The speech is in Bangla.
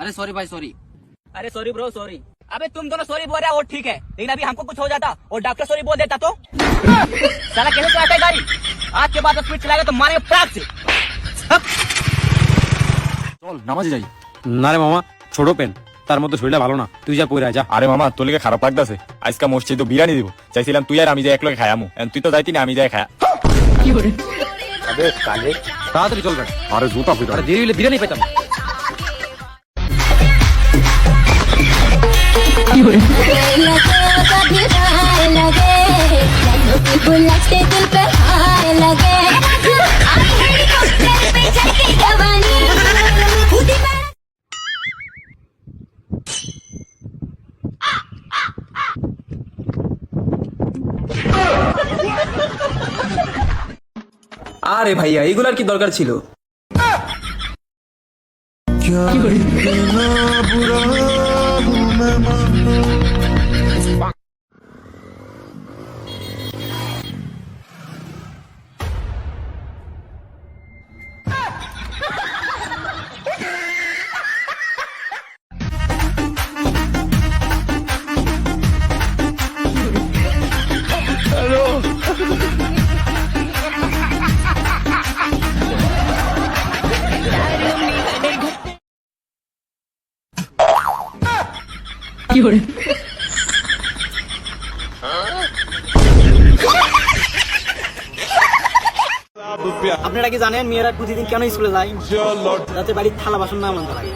अरे सॉरी भाई सॉरी। अरे सॉरी ब्रो सॉरी। अबे तुम दोनों सॉरी बोल रहे हो वो ठीक है, लेकिन अभी हमको कुछ हो जाता और डॉक्टर सॉरी बोल देता तो साला कैसे चलाता है गाड़ी? आज के बाद स्पीड चलाएगा तो मारेंगे प्राग से। চল নামাজে যাই। না রে মামা, ছোট পেন, তার মধ্যে শরীরটা ভালো না, তুই যা পড়ে যা। আরে মামা তোর লেগে খারাপ লাগতেছে, আজকে মসজিদে তো বিরিয়ানি দিব, চাইছিলাম তুই আর আমি যাই একলগে খায়ামু, তুই তো যাইতি না, আমি যাই খায়া। আবে কালে তাড়াতাড়ি চল ভাই। আরে জুতা পিটা, আরে দেরি হলে বিরিয়ানি পেতাম। আরে ভাইয়া এগুলার কি দরকার ছিল? আপনারা কি জানেন মেয়েরা প্রতিদিন কেন স্কুলে যায়? যাতে বাড়ির থালা বাসন না মানতে লাগে।